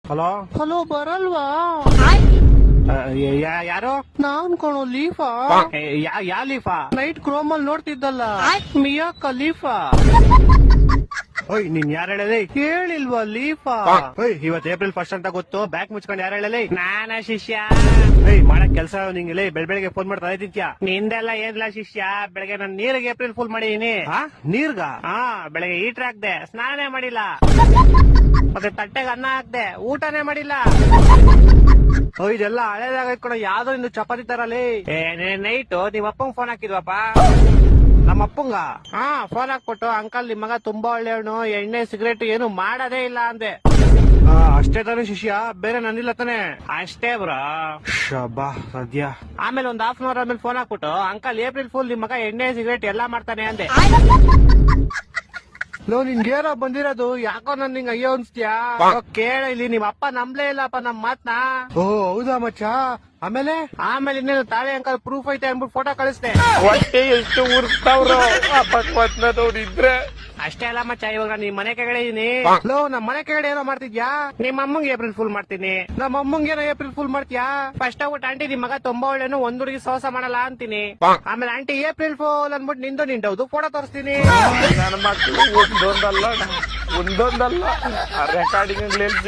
Hello hello ಬರಲ್ವಾ? ಯಾರು? ನಾನ್ ಕಣೋ ಲೀಫಾ. ಯಾ ಲೀಫಾ? Night ಕ್ರೋಮಲ್ ನೋಡ್ತಿದ್ದಲ್ಲ, Miya Khalifa. ಓಯ್ ನೀನ್ ಯಾರು ಹೇಳಲಿ? ಹೇಳಿಲ್ವಾ ಲೀಫಾ? ಓಯ್ ಇವತ್ ಏಪ್ರಿಲ್ 1 ಅಂತ ಗೊತ್ತು, ಬ್ಯಾಕ್ ಮುಚ್ಕೊಂಡು ಯಾರು ಹೇಳಲಿ? ನಾನ ಶಿಷ್ಯ. ಏಯ್ ಮಾಡಕ್ ಕೆಲ್ಸ ನಿಂಗೆ ಬೆಳಗ್ಗೆ ಫೋನ್ ಮಾಡ್ತಾ ಇದ್ದಿತ್ಯಾ? ನಿಂದೆಲ್ಲ ಏನಿಲ್ಲ ಶಿಷ್ಯ. ಬೆಳಗ್ಗೆ ನಾನು ನೀರಿಗೆ ಏಪ್ರಿಲ್ ಫುಲ್ ಮಾಡಿದೀನಿ. ನೀರ್ಗ? ಬೆಳಗ್ಗೆ ಹೀಟರ್ ಹಾಕ್ದೆ, ಸ್ನಾನ ಮಾಡಿಲ್ಲ. ಮತ್ತೆ ತಟ್ಟೆಗೆ ಅನ್ನ ಹಾಕ್ದೆ, ಊಟನೇ ಮಾಡಿಲ್ಲ. ಇದೆಲ್ಲ ಹಳೇದಾಗ ಇಟ್ಕೊಂಡು ಯಾವ್ದೋ ಇನ್ನು ಚಪಾತಿ ತರಲಿ. ನೈಟ್ ನಿಮ್ ಅಪ್ಪಂಗ್ ಫೋನ್ ಹಾಕಿದ್ವಪ್ಪ. ನಮ್ಮ ಅಪ್ಪಂಗ? ಫೋನ್ ಹಾಕ್ಬಿಟ್ಟು, ಅಂಕಲ್ ನಿಮ್ ಮಗ ತುಂಬಾ ಒಳ್ಳೆಯವನು, ಎಣ್ಣೆ ಸಿಗರೇಟ್ ಏನು ಮಾಡೋದೇ ಇಲ್ಲ ಅಂದೆ. ಅಷ್ಟೇ ತಾನೇ ಶಿಷ್ಯ, ಬೇರೆ ನನ್ನಿಲ್ಲ ತಾನೆ? ಅಷ್ಟೇ ಬ್ರೋ. ಶಬಾ ಸದ್ಯ. ಆಮೇಲೆ ಒಂದ್ ಹಾಫ್ ಅನ್ ಅವರ್ ಆಮೇಲೆ ಫೋನ್ ಹಾಕ್ಬಿಟ್ಟು, ಅಂಕಲ್ ಏಪ್ರಿಲ್ ಫುಲ್ ನಿಮ್ ಮಗ ಎಣ್ಣೆ ಸಿಗರೇಟ್ ಎಲ್ಲಾ ಮಾಡ್ತಾನೆ ಅಂದೆ. ಲೋ ನಿನ್ಗೇನೋ ಬಂದಿರೋದು, ಯಾಕೋ ನನ್ ನಿಂಗೆ ಅಯ್ಯೋ ಅನ್ಸ್ತ್ಯಾ? ಕೇಳ ಇಲ್ಲಿ, ನಿಮ್ ಅಪ್ಪ ನಂಬ್ಲೇ ಇಲ್ಲಪ್ಪ ನಮ್ ಮಾತ್ನ. ಓ ಹೌದಾ ಮಚ್ಚ? ಆಮೇಲೆ ಇನ್ನೇನು ತಾಳೆ ಅಂಕಲ್ ಪ್ರೂಫ್ ಐತೆ ಅನ್ಬಿಟ್ಟು ಫೋಟೋ ಕಳಿಸ್ದೆ. ಹೊಟ್ಟೆ ಎಷ್ಟು ಉರ್ಸ್ತಾವ್ರು ಅಪಕ್ವತ್ನ ನೋಡಿದ್ರೆ. ಅಷ್ಟೇ ಅಲ್ಲ ಮಚ್ಚ, ಇವಾಗ ನಿಮ್ ಮನೆ ಕೆಳಗಡೆ ಇದೀನಿ. ಲೋ ನಮ್ ಮನೆ ಕೆಳಗಡೆ ಏನೋ ಮಾಡ್ತಿದ್ಯಾ? ನಿಮ್ಮ ಅಮ್ಮಂಗೆ ಏಪ್ರಿಲ್ ಫುಲ್ ಮಾಡ್ತೀನಿ. ನಮ್ಮ ಅಮ್ಮಂಗೆ ಏನೋ ಏಪ್ರಿಲ್ ಫುಲ್ ಮಾಡ್ತೀಯಾ? ಫಸ್ಟ್ ಆಗ್ಬಿಟ್ಟು ಆಂಟಿ ನಿಮ್ ಮಗ ತುಂಬಾ ಒಳ್ಳೆನು, ಒಂದ್ ಹುಡುಗಿ ಸೋಸ ಮಾಡಲ್ಲ ಅಂತೀನಿ. ಆಮೇಲೆ ಆಂಟಿ ಏಪ್ರಿಲ್ ಫುಲ್ ಅನ್ಬಿಟ್ಟು ನಿಂದೌದು ಫೋಟೋ ತೋರಿಸ್ತೀನಿ. ನನ್ನ ಮಕ್ಕಳು ಒಂದೊಂದಲ್ಲ ರೆಕಾರ್ಡಿಂಗ್